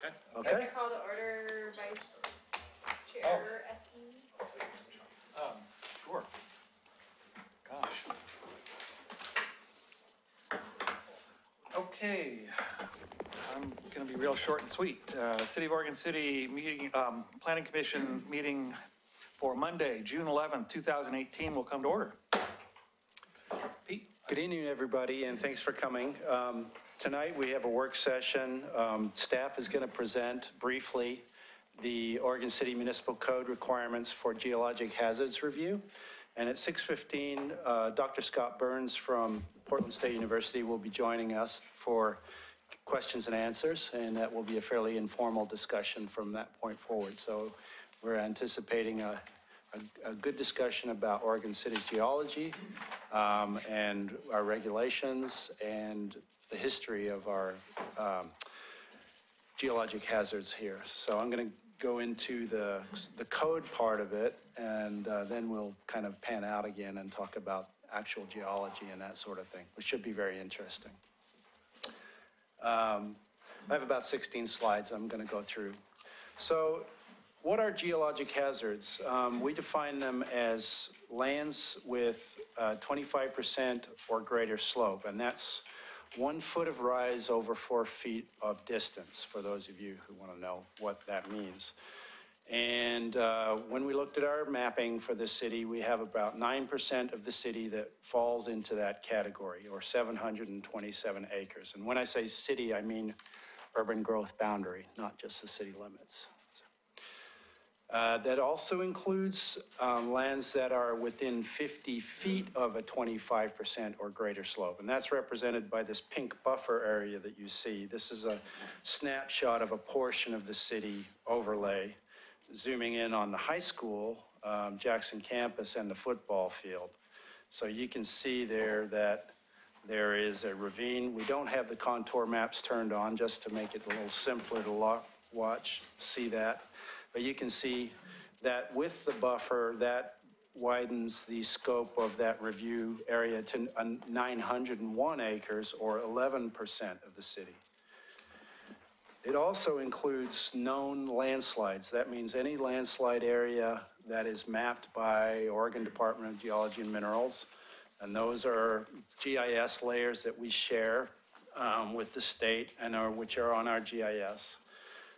Okay. Okay. I call to order Vice Chair SE. Sure. Gosh. Okay. I'm going to be real short and sweet. City of Oregon City meeting, Planning Commission meeting for Monday, June 11th, 2018 will come to order. Pete? Good evening, everybody, and thanks for coming. Tonight, we have a work session. Staff is going to present briefly the Oregon City Municipal Code requirements for geologic hazards review. And at 6:15, Dr. Scott Burns from Portland State University will be joining us for questions and answers, and that will be a fairly informal discussion from that point forward. So we're anticipating a good discussion about Oregon City's geology and our regulations and the history of our geologic hazards here. So I'm going to go into the code part of it, and then we'll kind of pan out again and talk about actual geology and that sort of thing, which should be very interesting. I have about 16 slides I'm going to go through. So what are geologic hazards? We define them as lands with 25% or greater slope, and that's 1 foot of rise over 4 feet of distance, for those of you who want to know what that means. And when we looked at our mapping for the city, we have about 9% of the city that falls into that category, or 727 acres. And when I say city, I mean urban growth boundary, not just the city limits. That also includes lands that are within 50 feet of a 25% or greater slope. And that's represented by this pink buffer area that you see. This is a snapshot of a portion of the city overlay, zooming in on the high school, Jackson campus, and the football field. So you can see there that there is a ravine. We don't have the contour maps turned on just to make it a little simpler to watch, see that. But you can see that with the buffer, that widens the scope of that review area to 901 acres, or 11% of the city. It also includes known landslides. That means any landslide area that is mapped by Oregon Department of Geology and Minerals. And those are GIS layers that we share with the state and which are on our GIS.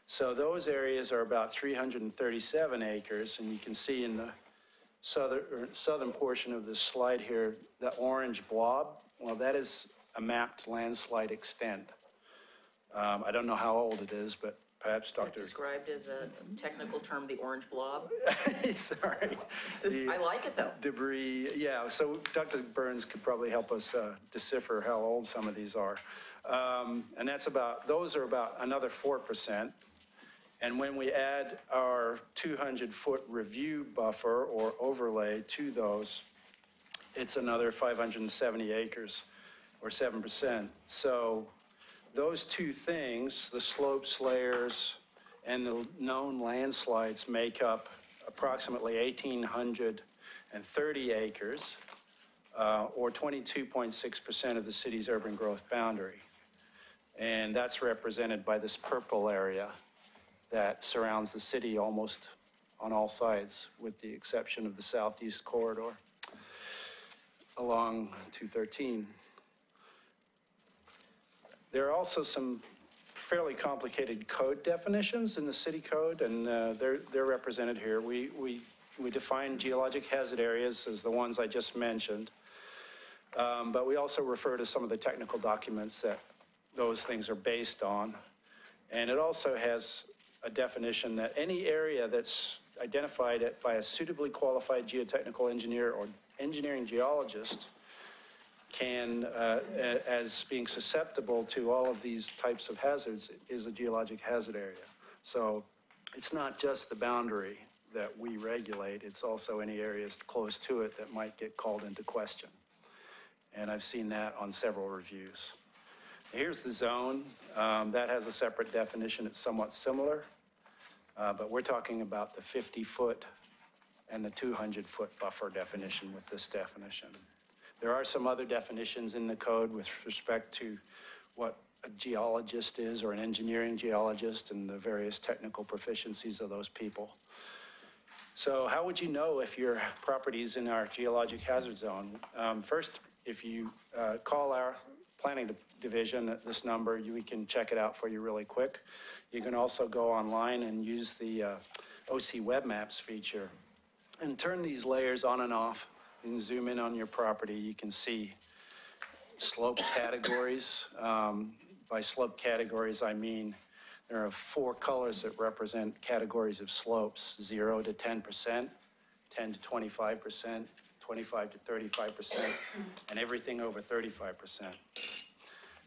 So those areas are about 337 acres, and you can see in the southern portion of this slide here, the orange blob. Well, that is a mapped landslide extent. I don't know how old it is, but perhaps Dr. Described as a technical term, the orange blob. Sorry. I like it though. Debris, yeah. So Dr. Burns could probably help us decipher how old some of these are. And those are about another 4%. And when we add our 200-foot review buffer or overlay to those, it's another 570 acres, or 7%. So those two things, the slopes layers and the known landslides, make up approximately 1,830 acres, or 22.6% of the city's urban growth boundary. And that's represented by this purple area that surrounds the city almost on all sides, with the exception of the southeast corridor along 213. There are also some fairly complicated code definitions in the city code, and they're represented here. We define geologic hazard areas as the ones I just mentioned, but we also refer to some of the technical documents that those things are based on. And it also has a definition that any area that's identified by a suitably qualified geotechnical engineer or engineering geologist can, as being susceptible to all of these types of hazards, is a geologic hazard area. So it's not just the boundary that we regulate, it's also any areas close to it that might get called into question. And I've seen that on several reviews. Here's the zone. That has a separate definition. It's somewhat similar, but we're talking about the 50-foot and the 200-foot buffer definition with this definition. There are some other definitions in the code with respect to what a geologist is or an engineering geologist and the various technical proficiencies of those people. So how would you know if your property is in our geologic hazard zone? First, if you call our planning division at this number, we can check it out for you really quick. You can also go online and use the OC Web Maps feature and turn these layers on and off. You can zoom in on your property. You can see slope categories. By slope categories, I mean there are 4 colors that represent categories of slopes: 0 to 10%, 10 to 25%, 25 to 35%, and everything over 35%.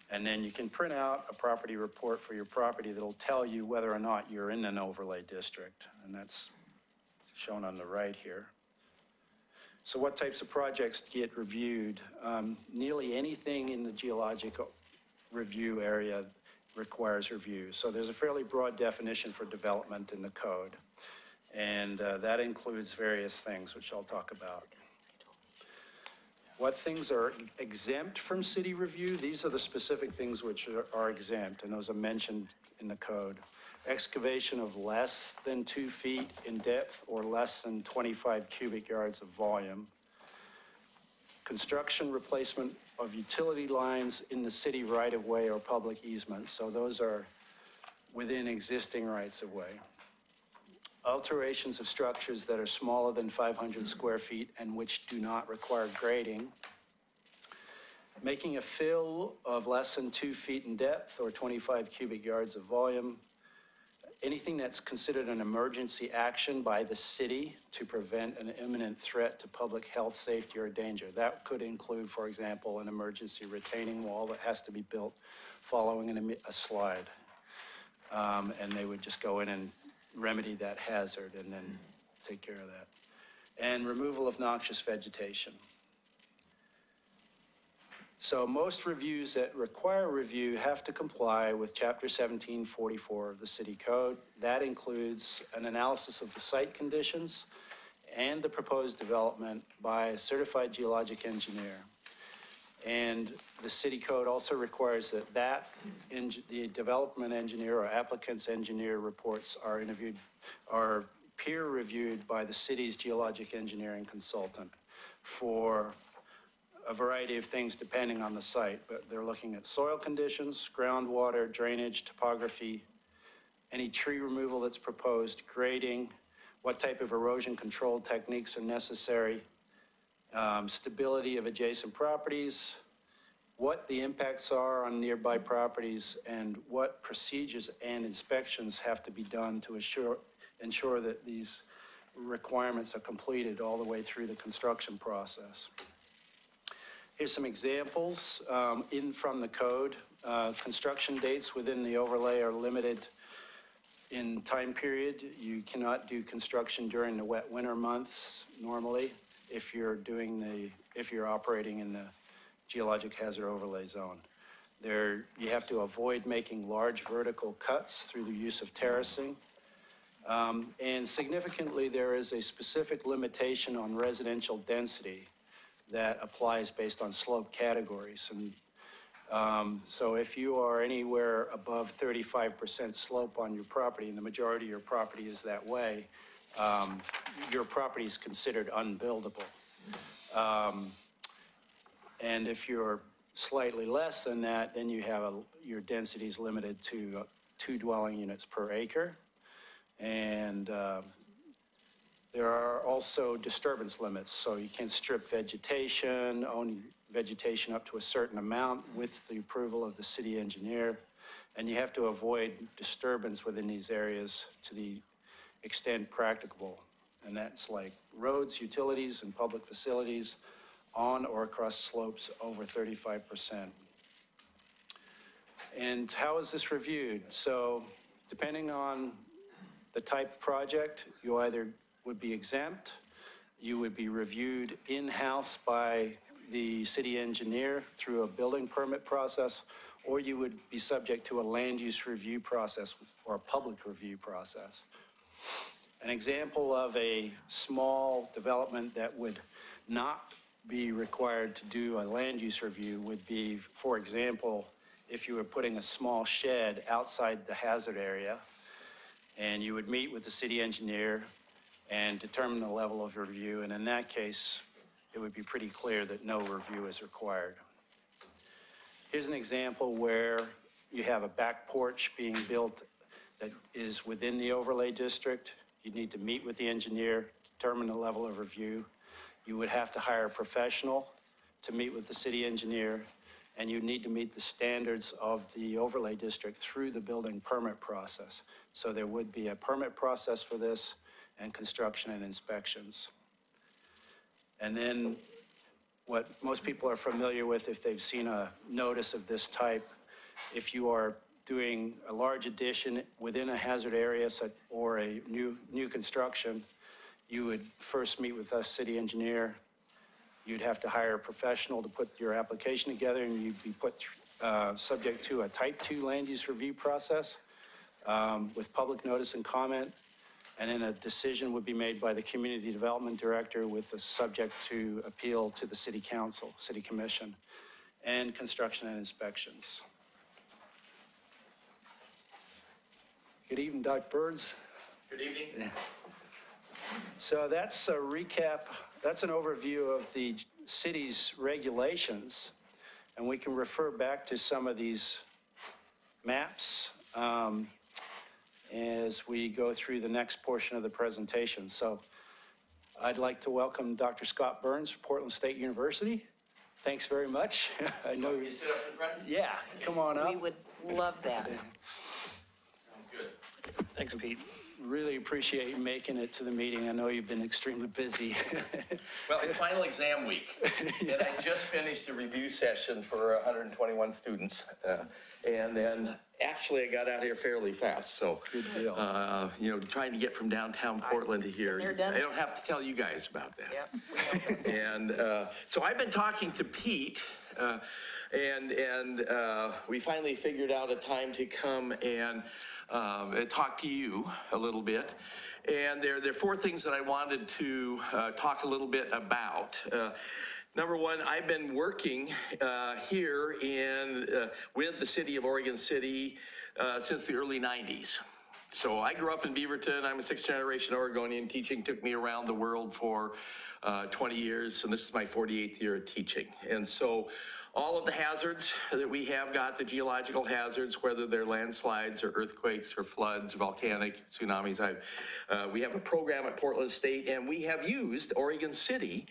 And then you can print out a property report for your property that'll tell you whether or not you're in an overlay district, and that's shown on the right here. So what types of projects get reviewed? Nearly anything in the geological review area requires review. So there's a fairly broad definition for development in the code, and that includes various things, which I'll talk about. What things are exempt from city review? These are the specific things which are exempt, and those are mentioned in the code. Excavation of less than 2 feet in depth or less than 25 cubic yards of volume. Construction, replacement of utility lines in the city right-of-way or public easement. So those are within existing rights-of-way. Alterations of structures that are smaller than 500 square feet and which do not require grading. Making a fill of less than 2 feet in depth or 25 cubic yards of volume. Anything that's considered an emergency action by the city to prevent an imminent threat to public health, safety, or danger. That could include, for example, an emergency retaining wall that has to be built following a slide. And they would just go in and remedy that hazard and then take care of that. And removal of noxious vegetation. So most reviews that require review have to comply with Chapter 1744 of the City Code. That includes an analysis of the site conditions and the proposed development by a certified geologic engineer. And the City Code also requires that the development engineer or applicant's engineer reports are peer reviewed by the city's geologic engineering consultant for a variety of things depending on the site, but they're looking at soil conditions, groundwater, drainage, topography, any tree removal that's proposed, grading, what type of erosion control techniques are necessary, stability of adjacent properties, what the impacts are on nearby properties, and what procedures and inspections have to be done to ensure that these requirements are completed all the way through the construction process. Here's some examples from the code. Construction dates within the overlay are limited in time period. You cannot do construction during the wet winter months normally if you're operating in the geologic hazard overlay zone. You have to avoid making large vertical cuts through the use of terracing. And significantly, there is a specific limitation on residential density that applies based on slope categories. And so if you are anywhere above 35% slope on your property, and the majority of your property is that way, your property is considered unbuildable. And if you're slightly less than that, then you have your density is limited to 2 dwelling units per acre. And there are also disturbance limits, so you can't strip vegetation, own vegetation up to a certain amount with the approval of the city engineer, and you have to avoid disturbance within these areas to the extent practicable, and that's like roads, utilities, and public facilities on or across slopes over 35%. And how is this reviewed? So depending on the type of project, you either would be exempt, you would be reviewed in-house by the city engineer through a building permit process, or you would be subject to a land use review process or a public review process. An example of a small development that would not be required to do a land use review would be, for example, if you were putting a small shed outside the hazard area, and you would meet with the city engineer and determine the level of review, and in that case, it would be pretty clear that no review is required. Here's an example where you have a back porch being built that is within the overlay district. You need to meet with the engineer, determine the level of review. You would have to hire a professional to meet with the city engineer, and you need to meet the standards of the overlay district through the building permit process. So there would be a permit process for this and construction and inspections. And then what most people are familiar with if they've seen a notice of this type, if you are doing a large addition within a hazard area or a new construction, you would first meet with the city engineer. You'd have to hire a professional to put your application together, and you'd be put subject to a type 2 land use review process with public notice and comment. And then a decision would be made by the community development director with the subject to appeal to the city council, city commission, and construction and inspections. Good evening, Dr. Burns. Good evening. So that's a recap, that's an overview of the city's regulations, and we can refer back to some of these maps as we go through the next portion of the presentation. So I'd like to welcome Dr. Scott Burns from Portland State University. Thanks very much. I know You sit up in front? Yeah, come on up. We would love that. Good. Thanks, Pete. Really appreciate you making it to the meeting. I know you've been extremely busy. Well, it's final exam week, and I just finished a review session for 121 students. And then actually I got out here fairly fast, so. Good deal. You know, trying to get from downtown Portland to here. They're done. I don't have to tell you guys about that. Yep. And so I've been talking to Pete, and we finally figured out a time to come and talk to you a little bit. And there are 4 things that I wanted to talk a little bit about. Number one, I've been working here with the city of Oregon City since the early 90s. So I grew up in Beaverton. I'm a 6th-generation Oregonian. Teaching took me around the world for 20 years, and this is my 48th year of teaching. And so all of the hazards that we have got, the geological hazards, whether they're landslides or earthquakes or floods, volcanic tsunamis, we have a program at Portland State, and we have used Oregon City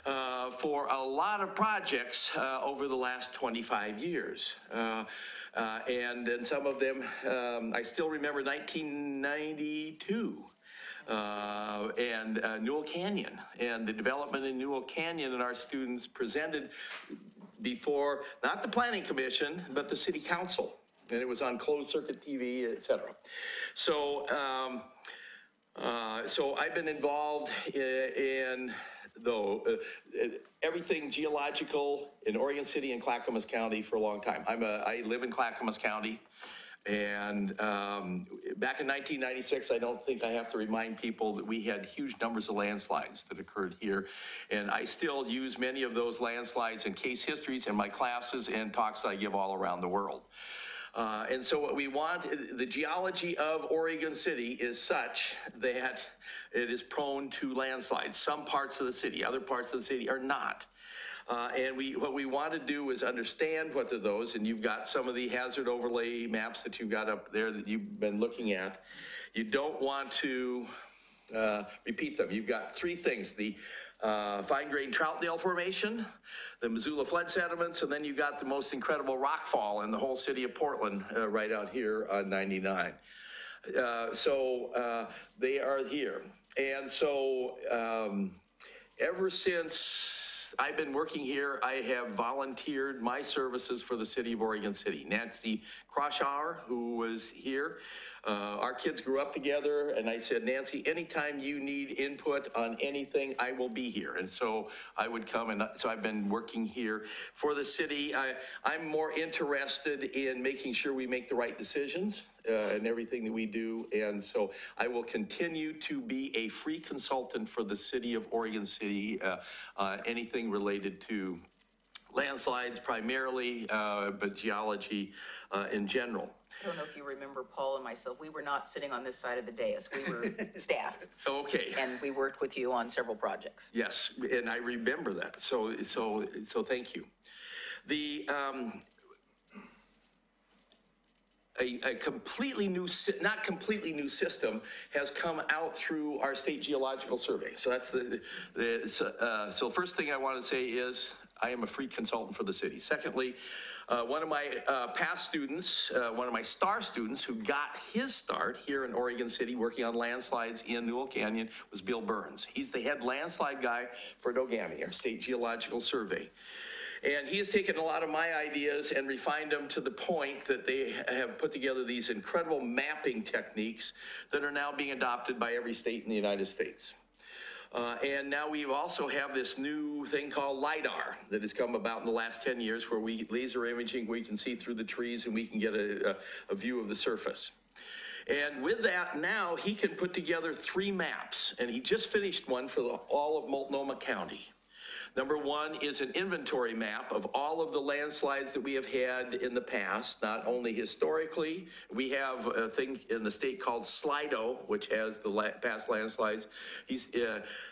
for a lot of projects over the last 25 years. And some of them, I still remember 1992. And Newell Canyon, and the development in Newell Canyon, and our students presented before, not the Planning Commission, but the City Council. And it was on closed circuit TV, et cetera. So, so I've been involved in everything geological in Oregon City and Clackamas County for a long time. I live in Clackamas County. And back in 1996, I don't think I have to remind people that we had huge numbers of landslides that occurred here. And I still use many of those landslides and case histories in my classes and talks that I give all around the world. And so what we want, the geology of Oregon City is such that it is prone to landslides. Some parts of the city, other parts of the city are not. And what we want to do is understand what are those, and you've got some of the hazard overlay maps that you've got up there that you've been looking at. You don't want to repeat them. You've got 3 things: the fine-grained Troutdale Formation, the Missoula flood sediments, and then you've got the most incredible rockfall in the whole city of Portland right out here on 99. So they are here. And so ever since I've been working here, I have volunteered my services for the city of Oregon City. Nancy Kroshauer, who was here, our kids grew up together, and I said, Nancy, anytime you need input on anything, I will be here. And so I would come, and so I've been working here for the city. I'm more interested in making sure we make the right decisions in everything that we do. And so I will continue to be a free consultant for the city of Oregon City, anything related to landslides primarily, but geology in general. I don't know if you remember Paul and myself, we were not sitting on this side of the dais. We were staff, Okay. and we worked with you on several projects. Yes, and I remember that. So thank you. The a completely new, not completely new system has come out through our state geological survey. So that's so first thing I want to say is I am a free consultant for the city. Secondly, one of my past students, one of my star students who got his start here in Oregon City working on landslides in Newell Canyon was Bill Burns. He's the head landslide guy for NOGAMI, our state geological survey. And he has taken a lot of my ideas and refined them to the point that they have put together these incredible mapping techniques that are now being adopted by every state in the United States. And now we also have this new thing called LiDAR that has come about in the last 10 years where laser imaging, we can see through the trees and we can get a view of the surface. And with that, now he can put together 3 maps, and he just finished one for all of Multnomah County. Number 1 is an inventory map of all of the landslides that we have had in the past, not only historically. We have a thing in the state called Slido, which has the past landslides. He's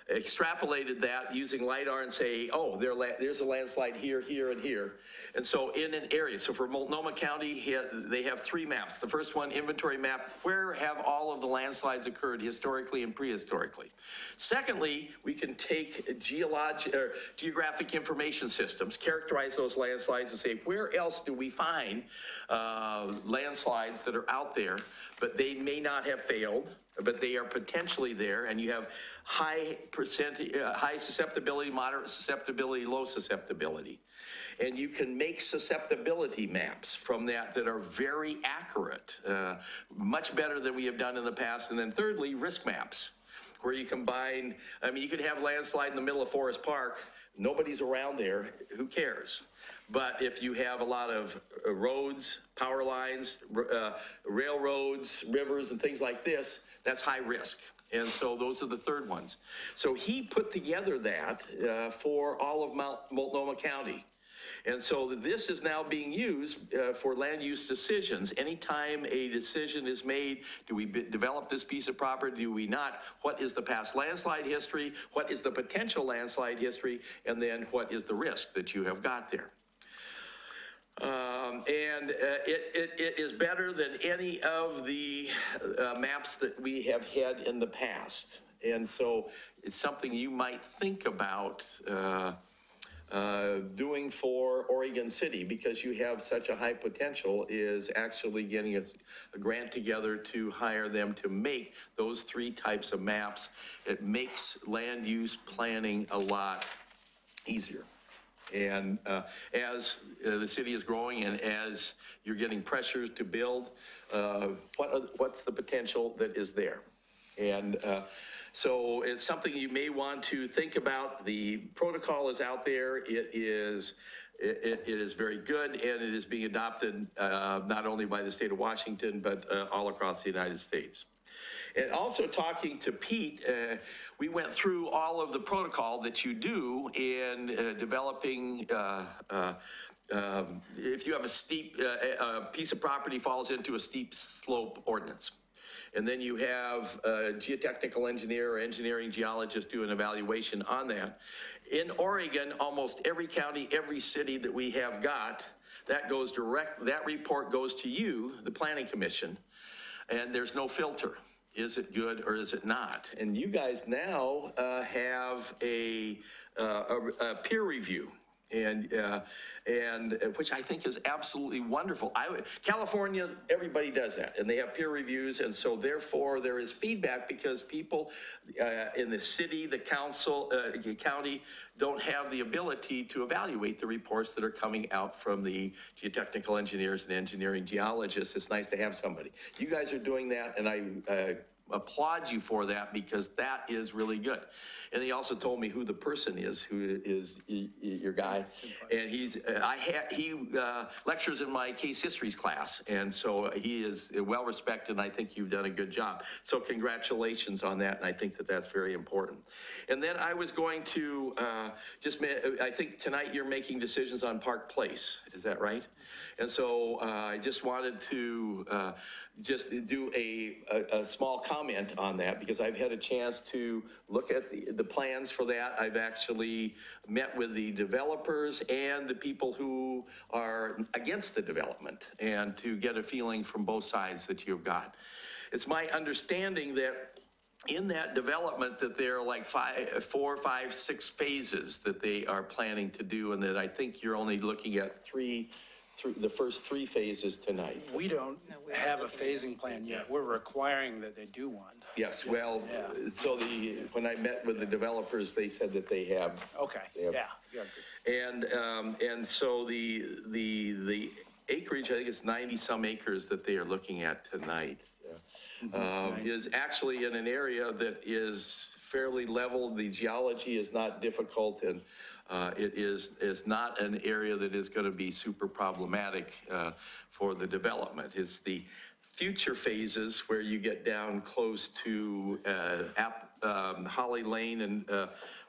extrapolated that using LiDAR and say, oh, there's a landslide here, here, and here. And so in an area, so for Multnomah County, they have 3 maps. The first one, inventory map, where have all of the landslides occurred historically and prehistorically? Secondly, we can take geographic information systems, characterize those landslides and say, where else do we find landslides that are out there, but they may not have failed, but they are potentially there, and you have high susceptibility, moderate susceptibility, low susceptibility. And you can make susceptibility maps from that are very accurate, much better than we have done in the past. And then thirdly, risk maps, where you combine, I mean, you could have landslide in the middle of Forest Park, nobody's around there, who cares? But if you have a lot of roads, power lines, railroads, rivers, and things like this, that's high risk. And so those are the third ones. So he put together that for all of Multnomah County. And so this is now being used for land use decisions. Anytime a decision is made, do we develop this piece of property, do we not? What is the past landslide history? What is the potential landslide history? And then what is the risk that you have got there? It is better than any of the maps that we have had in the past. And so it's something you might think about doing for Oregon City, because you have such a high potential, is actually getting a grant together to hire them to make those 3 types of maps. It makes land use planning a lot easier. And as the city is growing and as you're getting pressures to build, what's the potential that is there? And so it's something you may want to think about. The protocol is out there. It is very good, and it is being adopted not only by the state of Washington, but all across the United States. And also talking to Pete, we went through all of the protocol that you do in developing if you have a steep, a piece of property falls into a steep slope ordinance. And then you have a geotechnical engineer or engineering geologist do an evaluation on that. In Oregon, almost every county, every city that we have got, that report goes to you, the Planning Commission, and there's no filter. Is it good or is it not? And you guys now have a peer review, and which I think is absolutely wonderful. California, everybody does that, and they have peer reviews, and so therefore there is feedback because people in the city, the council, county don't have the ability to evaluate the reports that are coming out from the geotechnical engineers and engineering geologists. It's nice to have somebody. You guys are doing that, and I applaud you for that because that is really good. And he also told me who the person is, who is your guy. And he lectures in my case histories class. And so he is well respected, and I think you've done a good job. So congratulations on that, and I think that that's very important. And then I was going to I think tonight you're making decisions on Park Place, is that right? And so I just wanted to just do a small comment on that because I've had a chance to look at the plans for that. I've actually met with the developers and the people who are against the development and to get a feeling from both sides that you've got. It's my understanding that in that development that there are like 4, 5, 6 phases that they are planning to do, and that I think you're only looking at the first 3 phases tonight. We don't have a phasing plan yet. We're requiring that they do one. Yes, well, so when I met with the developers, they said that they have. Okay, they have, And so the acreage, I think it's 90-some acres that they are looking at tonight, is actually in an area that is fairly level. The geology is not difficult, and it is not an area that is going to be super problematic for the development. It's the future phases where you get down close to Holly Lane and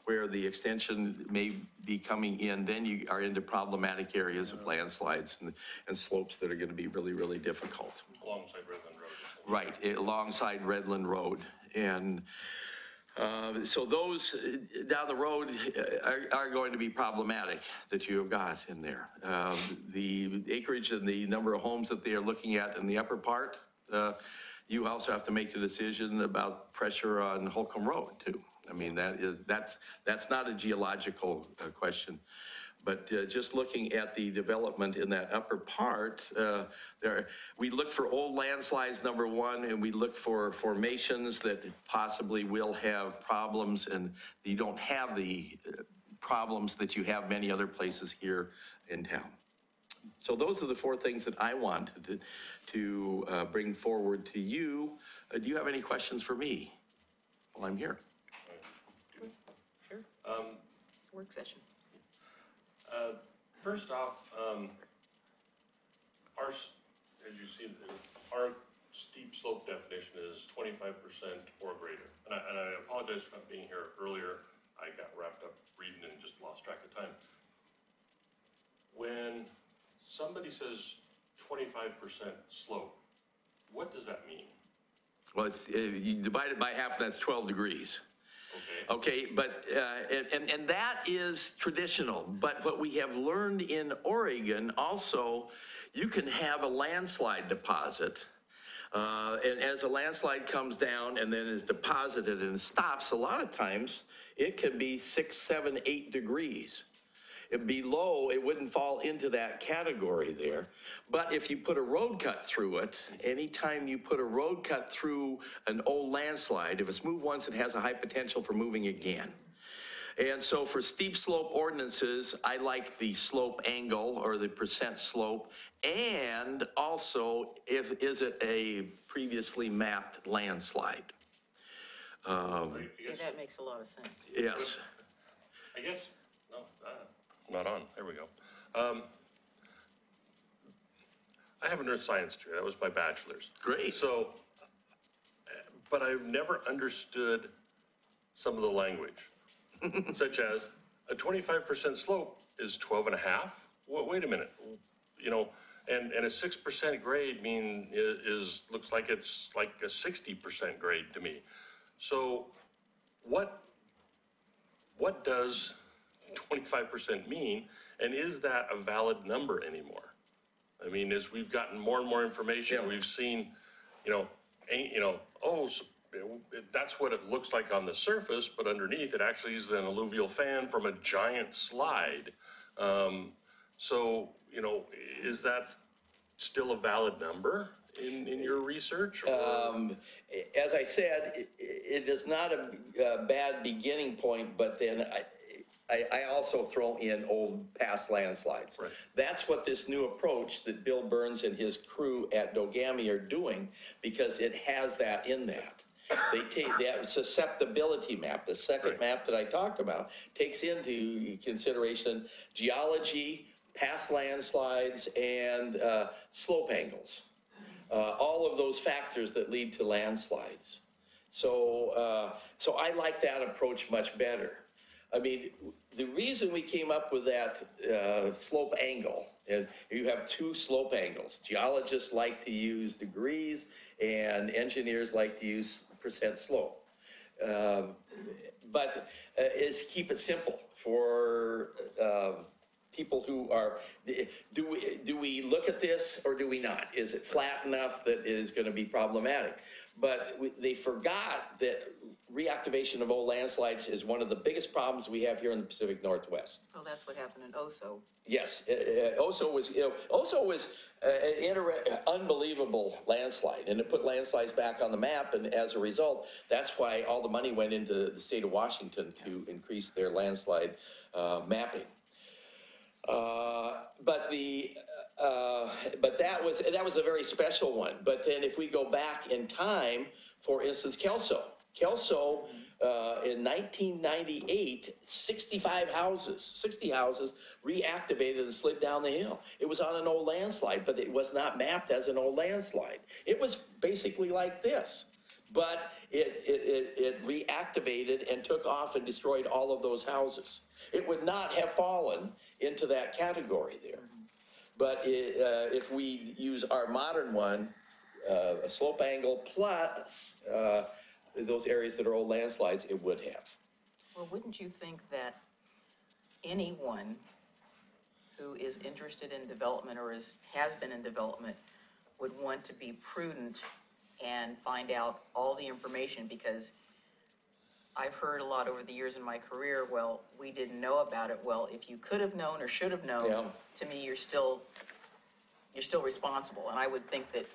where the extension may be coming in, then you are into problematic areas of landslides and slopes that are going to be really, really difficult. Alongside Redland Road. Right, alongside Redland Road. And so those down the road are going to be problematic that you have got in there. The acreage and the number of homes that they are looking at in the upper part, you also have to make the decision about pressure on Holcomb Road too. I mean, that's not a geological question. But just looking at the development in that upper part, we look for old landslides, number one, and we look for formations that possibly will have problems, and you don't have the problems that you have many other places here in town. So those are the 4 things that I wanted to bring forward to you. Do you have any questions for me while I'm here? Sure. Work session. First off, as you see, our steep slope definition is 25% or greater. And I apologize for not being here earlier. I got wrapped up reading and just lost track of time. When somebody says 25% slope, what does that mean? Well, you divide it by half, that's 12 degrees. Okay, but, and that is traditional, but what we have learned in Oregon also, you can have a landslide deposit, and as a landslide comes down and then is deposited and stops, a lot of times it can be 6, 7, 8 degrees. Below, it wouldn't fall into that category there. But if you put a road cut through it, anytime you put a road cut through an old landslide, if it's moved once, it has a high potential for moving again. And so for steep slope ordinances, I like the slope angle or the percent slope, and also is it a previously mapped landslide? See, that makes a lot of sense. Yes. I guess, no, not on, there we go. I have an earth science degree, that was my bachelor's. Great. So, but I've never understood some of the language, such as a 25% slope is 12 and a half. Well, wait a minute, you know, and a 6% grade looks like it's like a 60% grade to me. So what does 25% mean, and is that a valid number anymore? I mean, as we've gotten more and more information, we've seen, that's what it looks like on the surface, but underneath it actually is an alluvial fan from a giant slide. So, is that still a valid number in your research? As I said, it is not a bad beginning point, but then I also throw in old past landslides. Right. That's what this new approach that Bill Burns and his crew at Dogami are doing, because it has that in that. They take that susceptibility map, the second map that I talked about, takes into consideration geology, past landslides, and slope angles. All of those factors that lead to landslides. So I like that approach much better. I mean, the reason we came up with that slope angle, and you have two slope angles. Geologists like to use degrees, and engineers like to use percent slope. But is keep it simple for people who are, do we look at this or do we not? Is it flat enough that it is going to be problematic? But they forgot that reactivation of old landslides is one of the biggest problems we have here in the Pacific Northwest. Well, that's what happened in Oso. Yes, Oso was an unbelievable landslide, and it put landslides back on the map, and as a result, that's why all the money went into the state of Washington to increase their landslide mapping. But that was a very special one. But then if we go back in time, for instance, Kelso in 1998, 60 houses reactivated and slid down the hill. It was on an old landslide, but it was not mapped as an old landslide. It was basically like this, but it reactivated and took off and destroyed all of those houses. It would not have fallen into that category there. But if we use our modern one, a slope angle plus those areas that are old landslides, it would have. Well, wouldn't you think that anyone who is interested in development or has been in development would want to be prudent and find out all the information? Because I've heard a lot over the years in my career, well, we didn't know about it. Well, if you could have known or should have known, Yeah. to me, you're still responsible. And I would think that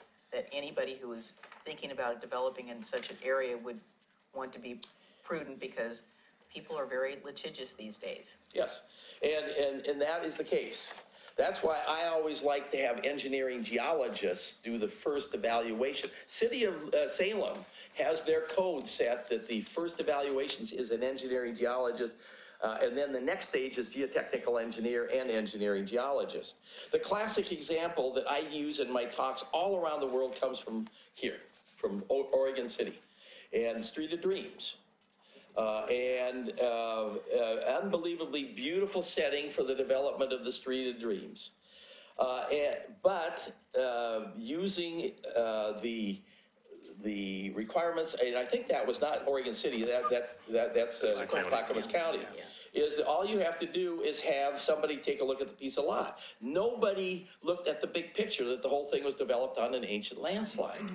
anybody who is thinking about developing in such an area would want to be prudent, because people are very litigious these days. Yes, and that is the case. That's why I always like to have engineering geologists do the first evaluation. City of Salem has their code set that the first evaluations is an engineering geologist, and then the next stage is geotechnical engineer and engineering geologist. The classic example that I use in my talks all around the world comes from here, from Oregon City, and Street of Dreams. Unbelievably beautiful setting for the development of the Street of Dreams. But using the requirements, and I think that was not Oregon City, that's Clackamas County, is that all you have to do is have somebody take a look at the piece of lot. Nobody looked at the big picture that the whole thing was developed on an ancient landslide.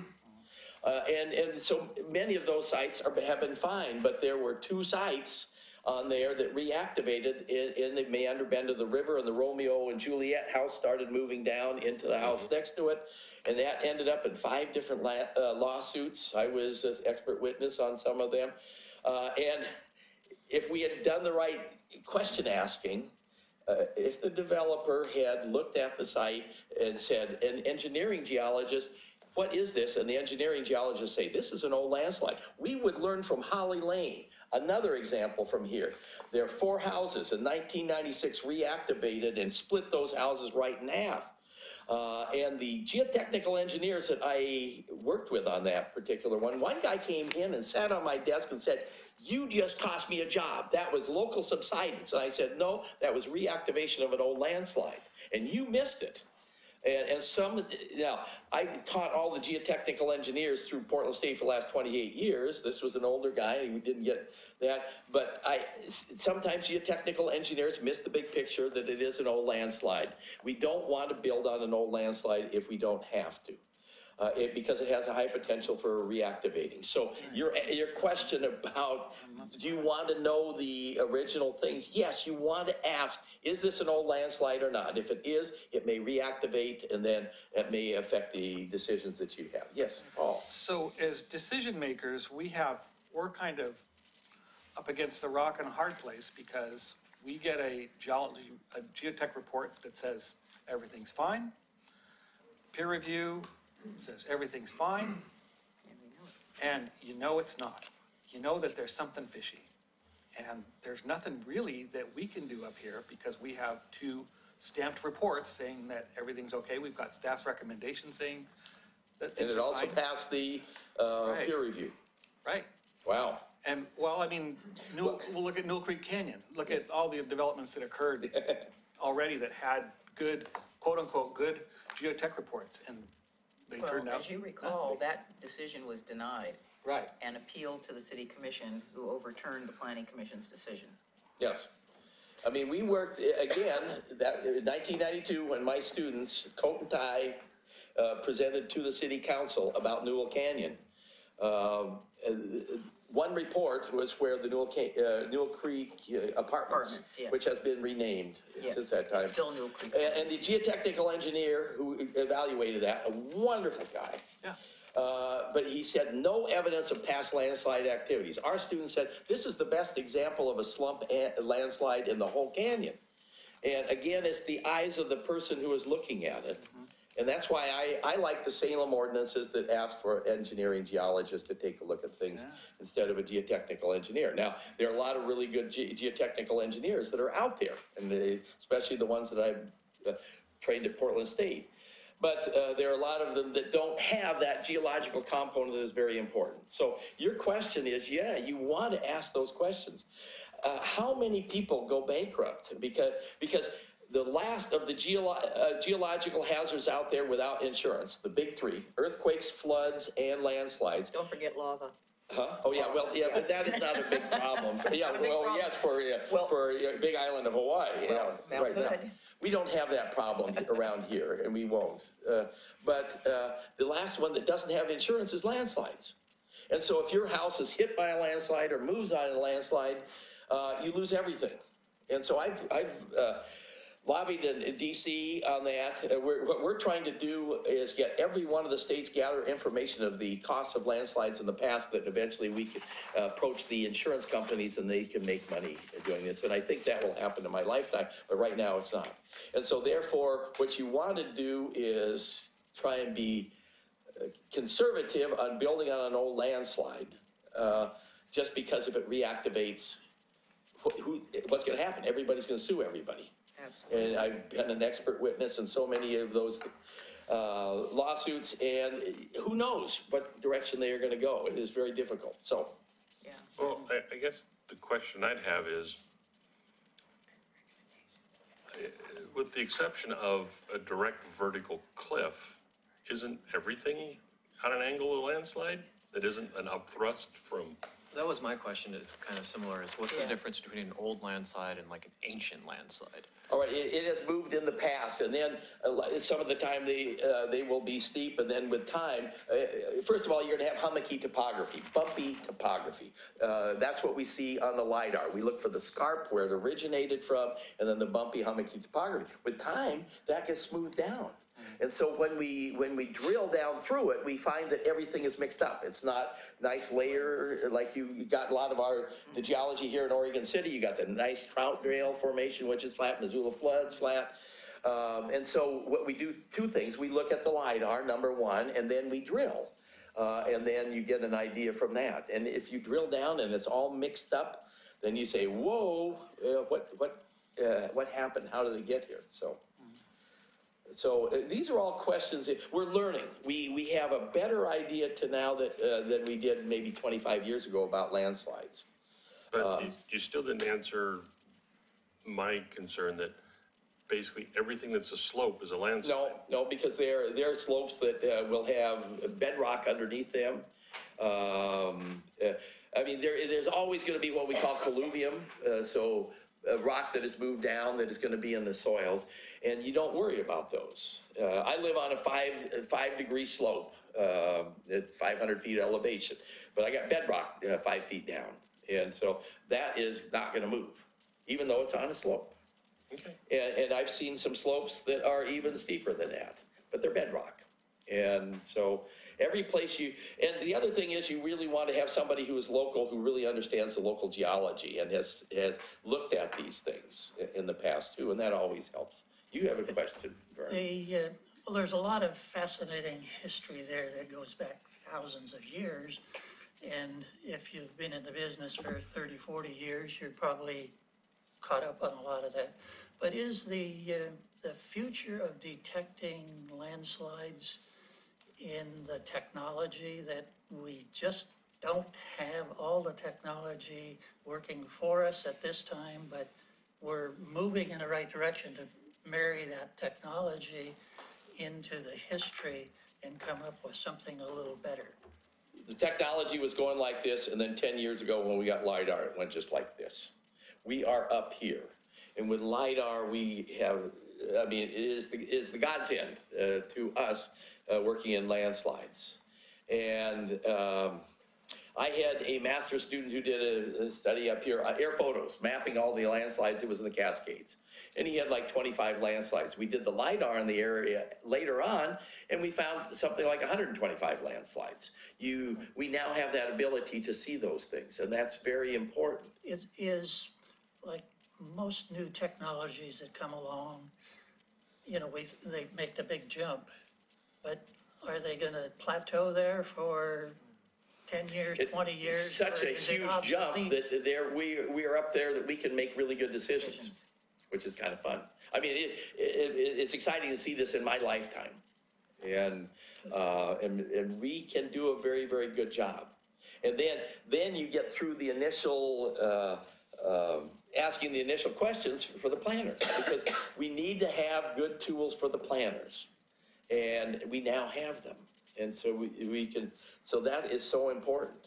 And so many of those sites have been fine, but there were two sites on there that reactivated in the meander bend of the river, and the Romeo and Juliet house started moving down into the house next to it. And that ended up in 5 different lawsuits. I was an expert witness on some of them. And if we had done the right question asking, if the developer had looked at the site and said, an engineering geologist, what is this? And the engineering geologists say, this is an old landslide. We would learn from Holly Lane. Another example from here. There are 4 houses in 1996 reactivated and split those houses right in half. And the geotechnical engineers that I worked with on that particular one guy came in and sat on my desk and said, you just cost me a job. That was local subsidence. And I said, no, that was reactivation of an old landslide. And you missed it. And I taught all the geotechnical engineers through Portland State for the last 28 years. This was an older guy, he didn't get that. But sometimes geotechnical engineers miss the big picture that it is an old landslide. We don't want to build on an old landslide if we don't have to. Because it has a high potential for reactivating. So your question about, do you want to know the original things? Yes, you want to ask, is this an old landslide or not? If it is, it may reactivate, and then it may affect the decisions that you have. Yes, Paul. So as decision makers, we're kind of up against the rock and a hard place, because we get a geotech report that says everything's fine. Peer review says everything's fine. and you know it's not. You know that there's something fishy. And there's nothing really that we can do up here because we have 2 stamped reports saying that everything's okay. We've got staff's recommendations saying that And things it are also fine. passed the Right. peer review. Right. Wow. And, well, I mean, we'll look at Newell Creek Canyon. Look at all the developments that occurred already that had good, quote-unquote, good geotech reports, and they turned Well, out. as you not to recall, be. that decision was denied Right. and appealed to the city commission, who overturned the planning commission's decision. Yes. I mean, we worked, again, that, in 1992, when my students, Coat and Tie, presented to the city council about Newell Canyon. One report was where the Newell Creek Apartments, Apartments, yeah. which has been renamed Yes, since that time. it's still Newell Creek. And the geotechnical engineer who evaluated that, a wonderful guy. Yeah. But he said no evidence of past landslide activities. Our students said this is the best example of a slump landslide in the whole canyon. And again, it's the eyes of the person who is looking at it. And that's why I like the Salem ordinances that ask for engineering geologists to take a look at things instead of a geotechnical engineer. Now, there are a lot of really good geotechnical engineers that are out there, and especially the ones that I've trained at Portland State. But there are a lot of them that don't have that geological component that is very important. So your question is, yeah, you want to ask those questions. How many people go bankrupt? Because the last of the geological hazards out there without insurance, the big 3, earthquakes, floods, and landslides. Don't forget lava. Huh? Oh, yeah, well, yeah, but that is not a big problem. Yeah, Not a big well, problem. yes, for Big Island of Hawaii, yeah, Well, right now. good. We don't have that problem around here, and we won't. But the last one that doesn't have insurance is landslides. And so if your house is hit by a landslide or moves on a landslide, you lose everything. And so I've lobbied in DC on that. What we're trying to do is get every one of the states gather information of the costs of landslides in the past, that eventually we can approach the insurance companies and they can make money doing this. And I think that will happen in my lifetime, but right now it's not. And so therefore, what you want to do is try and be conservative on building on an old landslide, just because if it reactivates, what's going to happen? Everybody's going to sue everybody. Absolutely. And I've been an expert witness in so many of those lawsuits, and who knows what direction they are going to go. It is very difficult, so. Yeah. Well, I guess the question I'd have is, with the exception of a direct vertical cliff, isn't everything on an angle a landslide? That isn't an upthrust from, That was my question. It's kind of similar. Is what's Yeah. the difference between an old landslide and like an ancient landslide? All right, it has moved in the past, and then some of the time they will be steep, and then with time, first of all, you're going to have hummocky topography, bumpy topography. That's what we see on the LiDAR. We look for the scarp where it originated from, and then the bumpy hummocky topography. With time, that gets smoothed down. And so when we drill down through it, we find that everything is mixed up. It's not nice layer like you got a lot of the geology here in Oregon City. You got the nice Troutdale Formation, which is flat, Missoula Floods flat. And so what we do, 2 things. We look at the LiDAR, number 1, and then we drill. And then you get an idea from that. And if you drill down and it's all mixed up, then you say, whoa, what happened? How did it get here? So these are all questions that we're learning. We have a better idea now than we did maybe 25 years ago about landslides. but you still didn't answer my concern that basically everything that's a slope is a landslide. No, because there are slopes that will have bedrock underneath them. I mean, there's always going to be what we call colluvium, so a rock that has moved down that is going to be in the soils, and you don't worry about those. I live on a 5-degree slope at 500 feet elevation, but I got bedrock 5 feet down, and so that is not going to move, even though it's on a slope. Okay. And I've seen some slopes that are even steeper than that, but they're bedrock. And so every place and the other thing is you really want to have somebody who is local, who really understands the local geology and has looked at these things in the past too, and that always helps. You have a question, Vern. Well, there's a lot of fascinating history there that goes back thousands of years. And if you've been in the business for 30, 40 years, you're probably caught up on a lot of that. But is the future of detecting landslides in the technology that we just don't have all the technology working for us at this time, but we're moving in the right direction to marry that technology into the history and come up with something a little better? The technology was going like this, and then 10 years ago when we got LiDAR, it went just like this. We are up here. And with LiDAR, we have, I mean, it is the godsend to us working in landslides. And I had a master's student who did a study up here, air photos, mapping all the landslides. It was in the Cascades. And he had like 25 landslides. We did the LiDAR in the area later on, and we found something like 125 landslides. We now have that ability to see those things, and that's very important. Is like most new technologies that come along, you know, they make the big jump, but are they gonna plateau there for 10 years, 20 years? It's such a huge jump that we are up there that we can make really good decisions, which is kind of fun. I mean, it's exciting to see this in my lifetime. And we can do a very, very good job. And then you get through the initial, asking the initial questions for the planners, because we need to have good tools for the planners. And we now have them. And so we can, so that is so important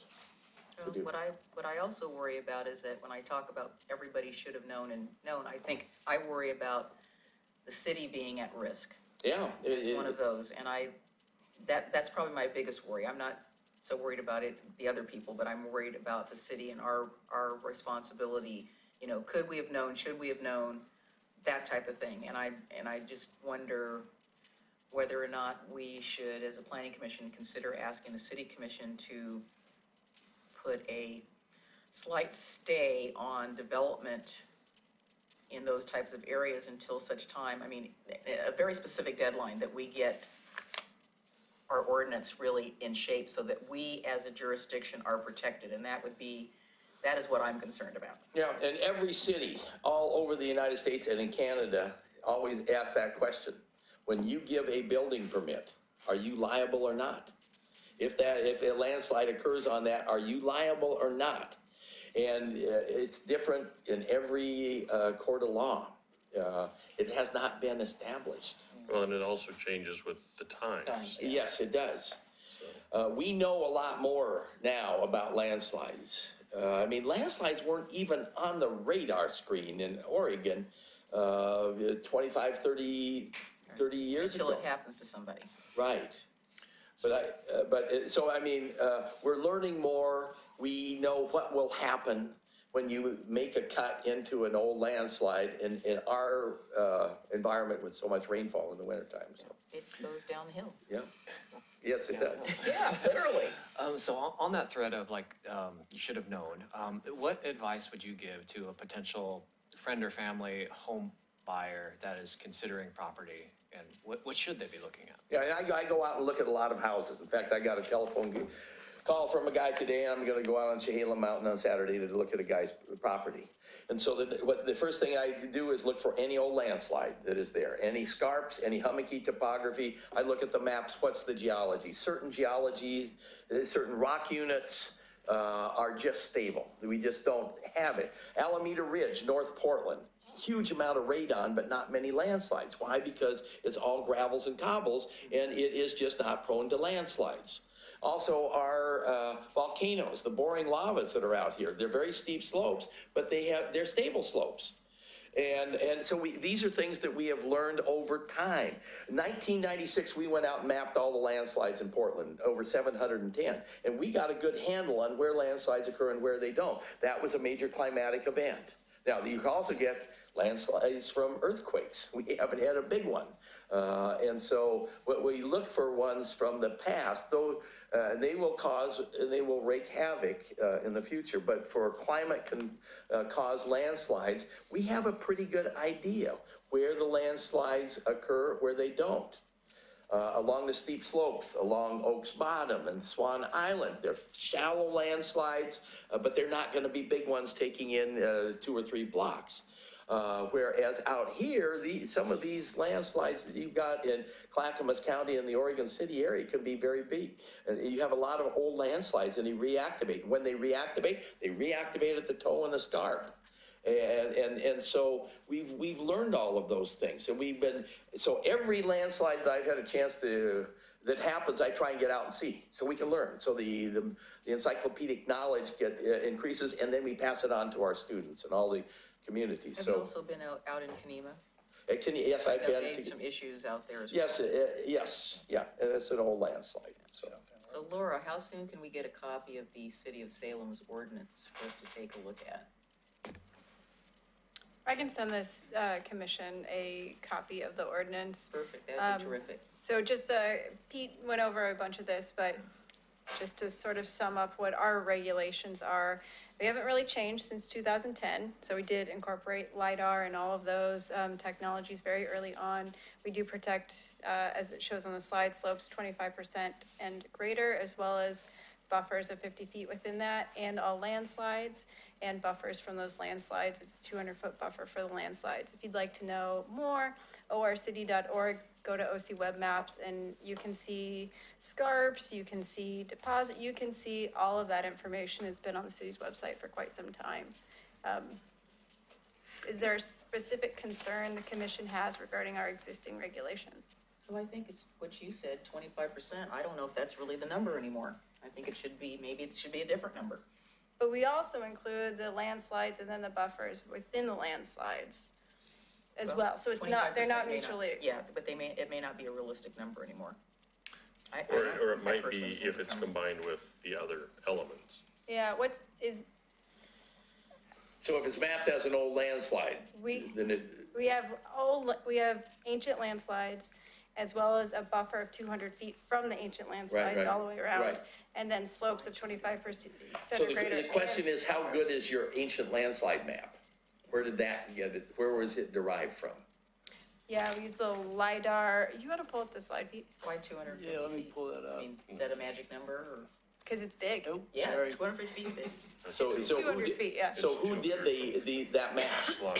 to do. What I also worry about is that when I talk about everybody should have known, I think I worry about the city being at risk. Yeah. It's one of those, and that's probably my biggest worry. I'm not so worried about the other people, but I'm worried about the city and our responsibility. You know, could we have known, should we have known, that type of thing. And I just wonder whether or not we should, as a planning commission, consider asking the city commission to put a slight stay on development in those types of areas until such time, I mean, a very specific deadline that we get our ordinance really in shape so that we as a jurisdiction are protected, and that is what I'm concerned about. Yeah, and every city all over the United States and in Canada always asks that question. When you give a building permit, are you liable or not? If a landslide occurs on that, are you liable or not? And it's different in every court of law. It has not been established. Well, and it also changes with the times. Yes, it does. We know a lot more now about landslides. I mean, landslides weren't even on the radar screen in Oregon 25, 30 years ago. Until it happens to somebody. Right. So I mean, we're learning more. We know what will happen when you make a cut into an old landslide in our environment with so much rainfall in the wintertime. So. It goes down the hill. Yeah. Yes, it does. Yeah, literally. So on that thread of like, you should have known, what advice would you give to a potential friend or family home buyer that is considering property, and what should they be looking at? Yeah, I go out and look at a lot of houses. In fact, I got a telephone call from a guy today, and I'm going to go out on Chehalem Mountain on Saturday to look at a guy's property. And so the first thing I do is look for any old landslide that is there, any scarps, any hummocky topography. I look at the maps. What's the geology? Certain geology, certain rock units are just stable. We just don't have it. Alameda Ridge, North Portland. Huge amount of radon, but not many landslides. Why? Because it's all gravels and cobbles, and it is just not prone to landslides. Also, our volcanoes, the boring lavas that are out here, they're very steep slopes, but they're stable slopes. And so these are things that we have learned over time. In 1996, we went out and mapped all the landslides in Portland, over 710, and we got a good handle on where landslides occur and where they don't. That was a major climatic event. Now, you can also get landslides from earthquakes. We haven't had a big one. And so what we look for ones from the past, though they will wreak havoc in the future. But for climate can cause landslides, we have a pretty good idea where the landslides occur, where they don't. along the steep slopes, along Oaks Bottom and Swan Island. They're shallow landslides, but they're not going to be big ones taking in 2 or 3 blocks. Whereas out here, some of these landslides that you've got in Clackamas County and the Oregon City area can be very big. And you have a lot of old landslides and they reactivate. When they reactivate at the toe and the scarp. And so we've learned all of those things. And so every landslide that I've had a chance that happens, I try and get out and see so we can learn. So the encyclopedic knowledge increases, and then we pass it on to our students and all the communities. Have So you also been out in Kenema? yes, I've been. There's some issues out there as well. Yes, yes, yeah, and it's an old landslide, so. So Laura, how soon can we get a copy of the City of Salem's ordinance for us to take a look at? I can send this commission a copy of the ordinance. Perfect, that'd be terrific. So just, Pete went over a bunch of this, but just to sort of sum up what our regulations are, they haven't really changed since 2010. So we did incorporate LiDAR and all of those technologies very early on. We do protect, as it shows on the slide, slopes 25% and greater, as well as buffers of 50 feet within that, and all landslides and buffers from those landslides. It's a 200-foot buffer for the landslides. If you'd like to know more, orcity.org, go to OC Web Maps, and you can see scarps, you can see deposit, you can see all of that information. It's been on the city's website for quite some time. Is there a specific concern the commission has regarding our existing regulations? Well, I think it's what you said, 25%. I don't know if that's really the number anymore. I think it should be, maybe it should be a different number. But we also include the landslides and then the buffers within the landslides as well. So it's not, they're 25% not may mutually. Yeah, but it may not be a realistic number anymore. Or it might personally be think if it's combined with the other elements. Yeah, So if it's mapped as an old landslide, we then we have ancient landslides, as well as a buffer of 200 feet from the ancient landslides right, all the way around. right. And then slopes of 25% so or greater. the question is, how good is your ancient landslide map? Where did that get it? Where was it derived from? Yeah, we use the LiDAR. You want to pull up the slide, Pete? Why 250 feet? Yeah, let me pull that I up. mean, is that a magic number or? Because it's big. Oh, Yeah, sorry. 250 feet is big. So who 200 did, feet, yeah. so who did that map? Slot,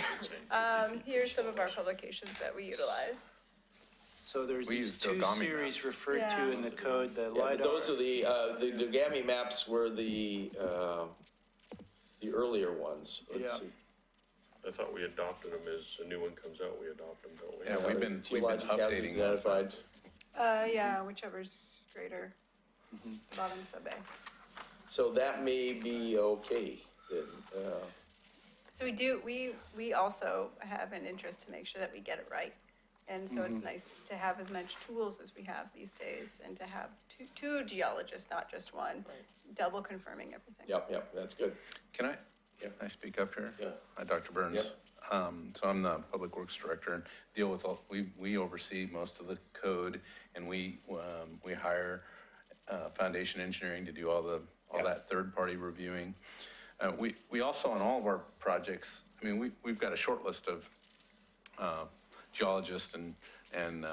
I'd say. Here's some of our publications that we utilize. So there's We these use 2 Dogami series maps. referred Yeah. to in the code, the Yeah, but LiDAR. those are the Dogami maps were the earlier ones. Let's Yeah. see. I thought we adopted them as a new one comes out, we adopt them, don't we? Yeah, we've been Geologic hazards updating those. identified. Yeah, whichever's greater. Bottom sub A. So that may be okay then. So we also have an interest to make sure that we get it right. And so it's nice to have as much tools as we have these days and to have two geologists, not just one, double confirming everything. Yep, that's good. Can Yeah. I speak up here? Yeah. Hi, Dr. Burns. So I'm the Public Works Director and deal with we oversee most of the code, and we hire foundation engineering to do all that third-party reviewing. We also, on all of our projects, I mean, we've got a short list of geologists and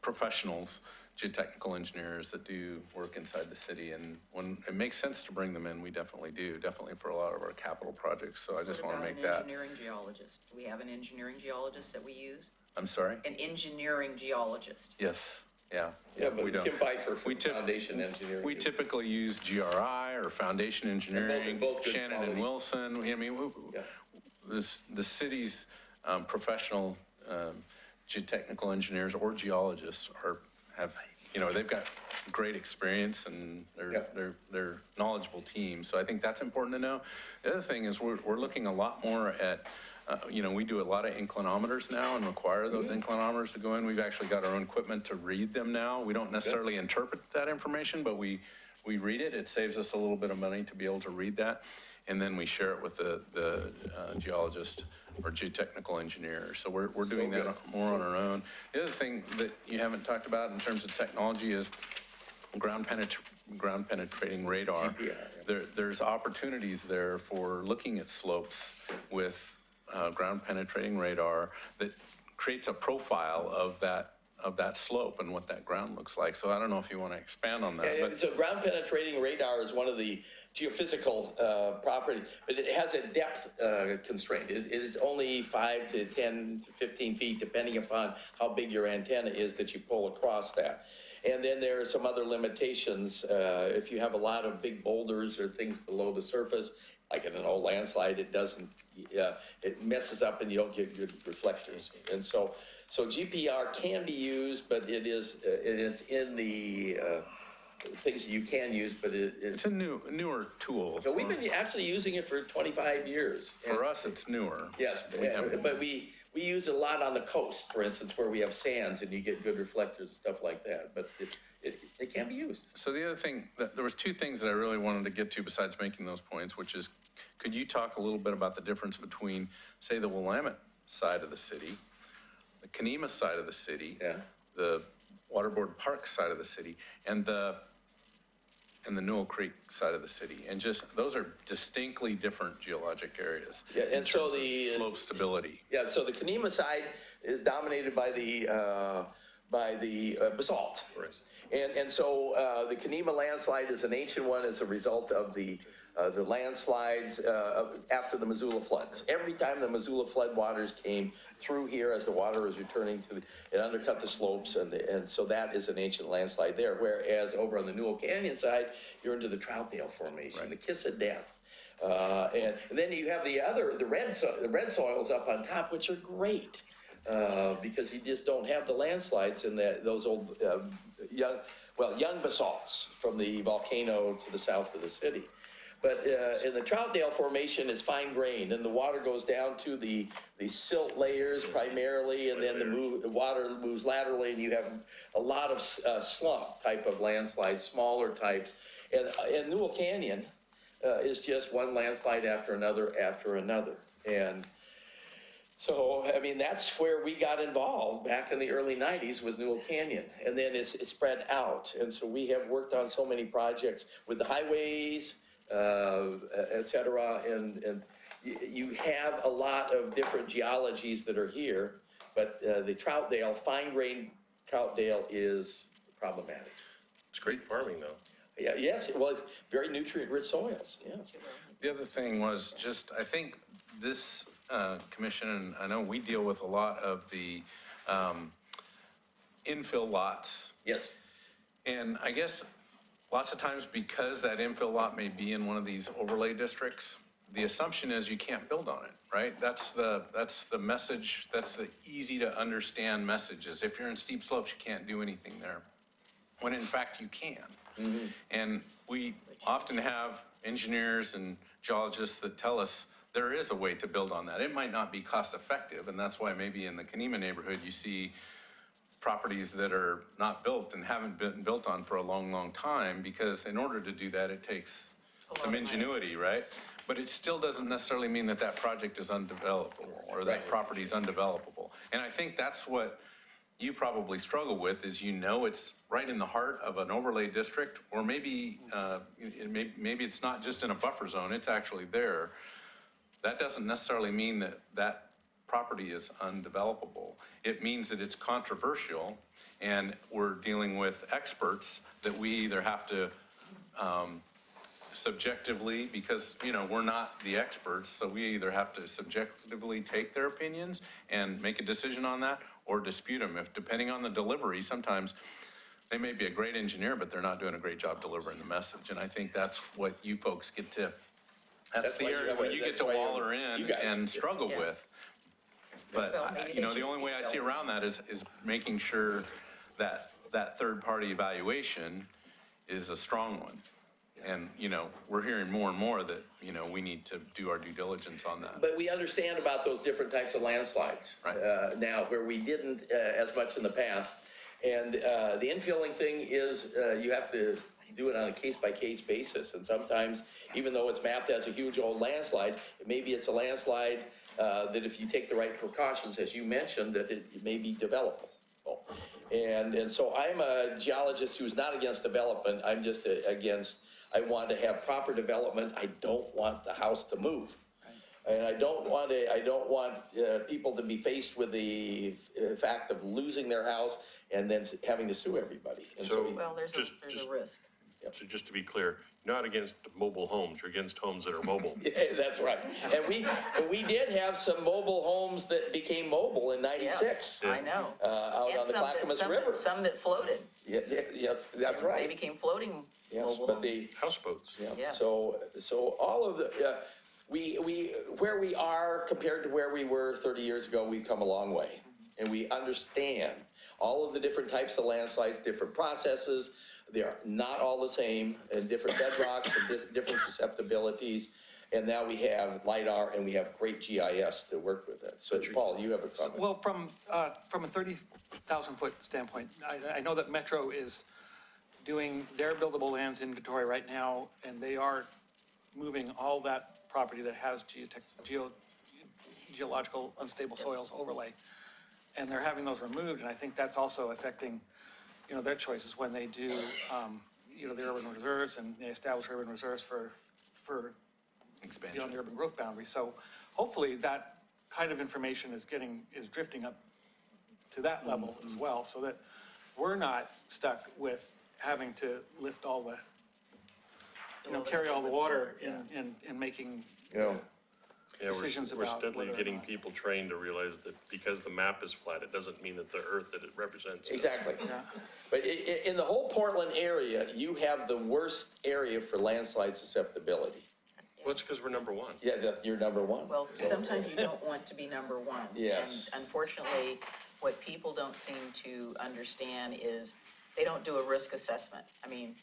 professionals, geotechnical engineers that do work inside the city. And when it makes sense to bring them in, we definitely do, definitely for a lot of our capital projects. So I just want to make What about that. an engineering geologist? Do we have an engineering geologist that we use? I'm sorry? An engineering geologist? Yes, yeah. Yeah, but we don't. Tim Pfeiffer We from tip- Foundation Engineering. We typically use GRI or Foundation Engineering, both good Shannon quality. and Wilson. I mean, Yeah. the city's professional geotechnical engineers or geologists have, they've got great experience and they're knowledgeable teams. So I think that's important to know. The other thing is we're looking a lot more at, we do a lot of inclinometers now and require those inclinometers to go in. We've actually got our own equipment to read them now. We don't necessarily interpret that information, but we read it. It saves us a little bit of money to be able to read that. And then we share it with the geologist or geotechnical engineer. So we're doing that more on our own. The other thing that you haven't talked about in terms of technology is ground penetrating radar. GPR, There's opportunities there for looking at slopes with ground penetrating radar that creates a profile of that of that slope and what that ground looks like. So I don't know if you want to expand on that. And But so ground penetrating radar is one of the geophysical property, but it has a depth constraint. It is only 5 to 10 to 15 feet, depending upon how big your antenna is that you pull across that. And then there are some other limitations. If you have a lot of big boulders or things below the surface, like in an old landslide, it doesn't, it messes up and you don't get good reflectors. And so GPR can be used, but it is in the things that you can use, but it's a newer tool. So we've been actually using it for 25 years. For us, it's newer. Yes, but we use it a lot on the coast, for instance, where we have sands and you get good reflectors and stuff like that, but it can be used. So the other thing, there was two things that I really wanted to get to besides making those points, which is, could you talk a little bit about the difference between, say, the Willamette side of the city, the Kenema side of the city, the Waterboard Park side of the city, and the Newell Creek side of the city, and just, those are distinctly different geologic areas. Yeah, and so the slope stability. Yeah, so the Kenema side is dominated by the basalt. Right. And so the Kenema landslide is an ancient one as a result of the landslides after the Missoula floods. Every time the Missoula flood waters came through here as the water was returning to it undercut the slopes, and so that is an ancient landslide there. Whereas over on the Newell Canyon side, you're into the Troutdale Formation, the Kiss of Death. And then you have the red soils up on top, which are great. Because you just don't have the landslides in those old young basalts from the volcano to the south of the city. But in the Troutdale Formation, it's fine grained, and the water goes down to the silt layers primarily, and then the water moves laterally, and you have a lot of slump type of landslides, smaller types. And Newell Canyon is just one landslide after another after another. And so, I mean, that's where we got involved back in the early 90s was Newell Canyon. And then it's spread out. And so we have worked on so many projects with the highways, et cetera. And you have a lot of different geologies that are here. But the Troutdale, fine-grained Troutdale is problematic. It's great farming, though. Yeah, yes, it was very nutrient-rich soils, yeah. The other thing was just, I think this commission, and I know we deal with a lot of the infill lots. Yes. And I guess lots of times because that infill lot may be in one of these overlay districts, the assumption is you can't build on it, right? That's the message, that's the easy to understand message is if you're in steep slopes, you can't do anything there. When in fact you can. Mm-hmm. And we often have engineers and geologists that tell us there is a way to build on that. It might not be cost effective, and that's why maybe in the Kenema neighborhood you see properties that are not built and haven't been built on for a long, long time, because in order to do that, it takes some ingenuity, right? But it still doesn't necessarily mean that that project is undevelopable or that property is undevelopable. And I think that's what you probably struggle with is, you know, it's right in the heart of an overlay district, or maybe maybe it's not just in a buffer zone, it's actually there. That doesn't necessarily mean that that property is undevelopable. It means that it's controversial, and we're dealing with experts that we either have to subjectively, because, you know, we're not the experts, so we either have to subjectively take their opinions and make a decision on that, or dispute them. If, depending on the delivery, sometimes they may be a great engineer, but they're not doing a great job delivering the message. And I think that's what you folks get to, that's the area where you get to waller in and struggle with. But, you know, the only way I see around that is making sure that that third-party evaluation is a strong one. And, you know, we're hearing more and more that, you know, we need to do our due diligence on that. But we understand about those different types of landslides now, where we didn't as much in the past. And the infilling thing is you have to do it on a case-by-case basis. And sometimes, even though it's mapped as a huge old landslide, maybe it's a landslide that if you take the right precautions, as you mentioned, that it may be developable. And so I'm a geologist who's not against development. I'm just against, I want to have proper development. I don't want the house to move. And I don't want people to be faced with the fact of losing their house and then having to sue everybody. And So- Well, there's Just- a risk. So just to be clear, you're not against mobile homes, you're against homes that are mobile. Yeah, that's right. And we did have some mobile homes that became mobile in '96. Yes, I know. Out And on the some that- Clackamas some that- River. Some that floated. Yes, that's They right. became floating Yes, mobile but homes. the, Houseboats. yeah, Yes. so all of the, where we are compared to where we were 30 years ago, we've come a long way. And we understand all of the different types of landslides, different processes. They're not all the same, and different bedrocks and different susceptibilities. And now we have LiDAR and we have great GIS to work with it. So Paul, you have a comment? Well, from a 30,000 foot standpoint, I know that Metro is doing their buildable lands inventory right now, and they are moving all that property that has geological unstable soils overlay. And they're having those removed, and I think that's also affecting, their choices when they do, the urban reserves, and they establish urban reserves for beyond the urban growth boundary. So hopefully that kind of information is drifting up to that level as well, so that we're not stuck with having to lift all the, carry all the water in making Yeah. Yeah, decisions we're about steadily whether or getting not. people trained to realize that because the map is flat, it doesn't mean that the earth that it represents. Exactly. Yeah. But in the whole Portland area, you have the worst area for landslide susceptibility. Well, it's because we're number one. Yeah, you're number one. Well, sometimes you don't want to be number one. Yes. And unfortunately, what people don't seem to understand is they don't do a risk assessment. I mean,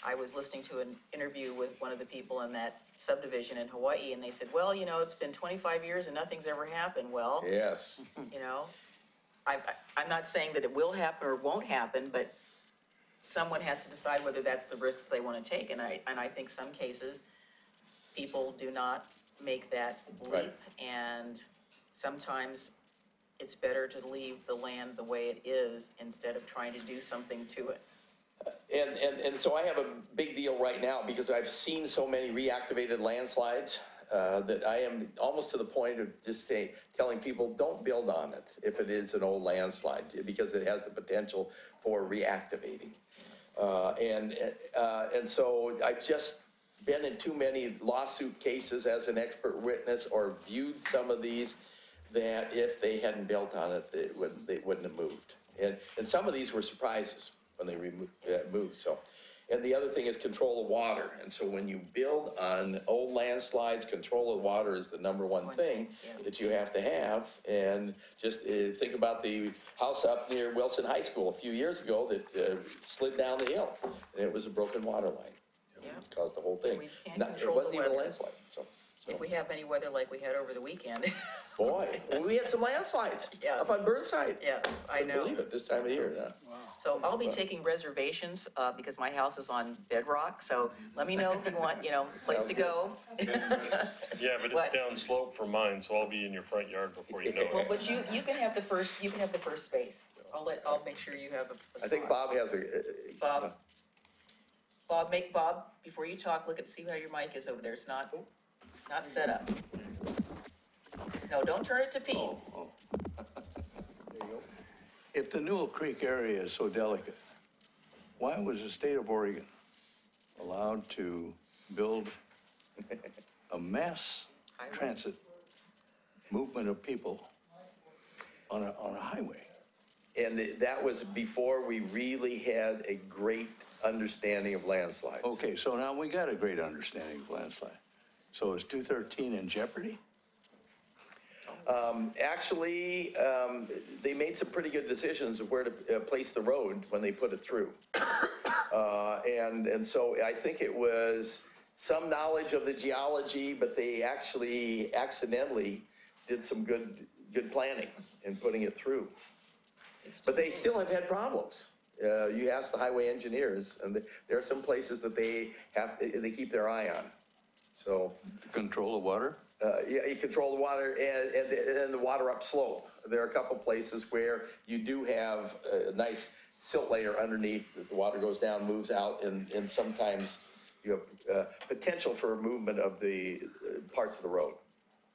I was listening to an interview with one of the people in that subdivision in Hawaii, and they said, well, it's been 25 years and nothing's ever happened. Well, Yes. I'm not saying that it will happen or won't happen, but someone has to decide whether that's the risk they want to take. And I think some cases, people do not make that leap. Right. And sometimes it's better to leave the land the way it is instead of trying to do something to it. And so I have a big deal right now because I've seen so many reactivated landslides that I am almost to the point of just telling people, don't build on it if it is an old landslide, because it has the potential for reactivating. And so I've just been in too many lawsuit cases as an expert witness or viewed some of these that if they hadn't built on it, they wouldn't have moved. And some of these were surprises when they moved. So, and the other thing is control of water. And so when you build on old landslides, control of water is the number one thing that you have to have. And just think about the house up near Wilson High School a few years ago that slid down the hill, and it was a broken water line. Yeah. Caused the whole thing. We can't It control wasn't the even a weather. landslide. So If we have any weather like we had over the weekend. boy, we had some landslides Yes. up on Burnside. Yes, I Couldn't know. believe it this time of year. Huh? So I'll be taking reservations, because my house is on bedrock, so let me know if you want, place to go. Yeah, but What? it's down slope from mine, so I'll be in your front yard before you know Well, it. but you can have the first space. I'll make sure you have a spot. I think Bob has a. Bob, before you talk, see how your mic is over there. It's not set up. No, don't turn it to Pete. If the Newell Creek area is so delicate, why was the state of Oregon allowed to build a mass Highway. transit movement of people on a highway? And that was before we really had a great understanding of landslides. Okay, so now we got a great understanding of landslide. So is 213 in jeopardy? Actually, they made some pretty good decisions of where to place the road when they put it through. And so I think it was some knowledge of the geology, but they actually accidentally did some good planning in putting it through. But they still have had problems. You ask the highway engineers, and there are some places that they keep their eye on. So. Control of water? Yeah, you control the water and the water upslope. There are a couple places where you do have a nice silt layer underneath that the water goes down, moves out, and sometimes you have potential for movement of the parts of the road.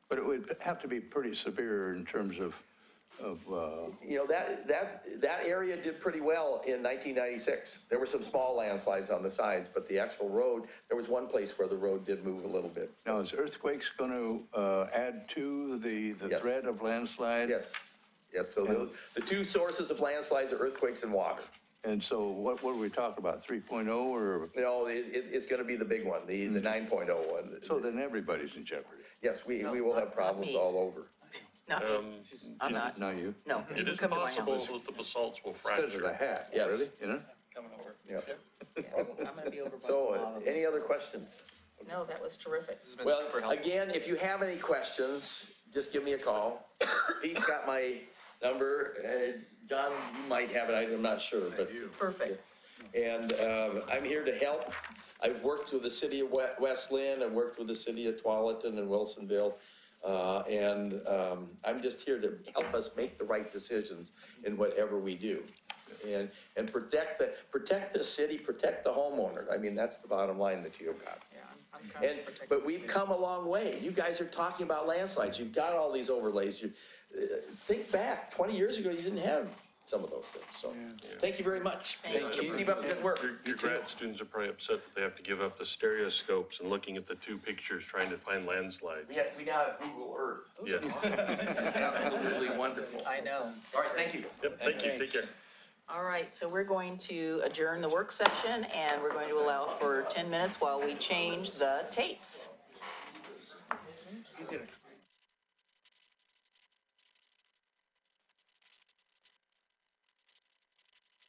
But it would have to be pretty severe in terms of, You know, that area did pretty well in 1996. There were some small landslides on the sides, but the actual road, there was one place where the road did move a little bit. now is earthquakes going to add to the Yes. threat of landslide? Yes, yes, so the two sources of landslides are earthquakes and water. And so what are we talking about, 3.0 or? You know, it's gonna be the big one, the 9.0 one. So then everybody's in jeopardy. Yes, we will have problems me. all over. Not me. I'm not. Not you? No. It is Come to my house. possible that the basalts will Because of the fracture. hat, Yes. really, you know? Yeah. I'm gonna be over by the So, lava. any other questions? No, that was terrific. This has been Well, super helpful. again, if you have any questions, just give me a call. Pete's got my number, John, you might have it, I'm not sure, but. Perfect. And I'm here to help. I've worked with the city of West Lynn, I've worked with the city of Tualatin and Wilsonville. And I'm just here to help us make the right decisions in whatever we do. And protect the city, protect the homeowner. I mean, that's the bottom line that you've got. Yeah, I'm trying to protect. But we've come a long way. You guys are talking about landslides. You've got all these overlays. Think back, 20 years ago, you didn't have some of those things. So, thank you very much. Thank you. Keep up the good work. Your grad students are probably upset that they have to give up the stereoscopes and looking at the two pictures trying to find landslides. We now have Google Earth. Yes. Absolutely wonderful. I know. All right, thank you. Yep, thank you, take care. All right, so we're going to adjourn the work session and we're going to allow for 10 minutes while we change the tapes.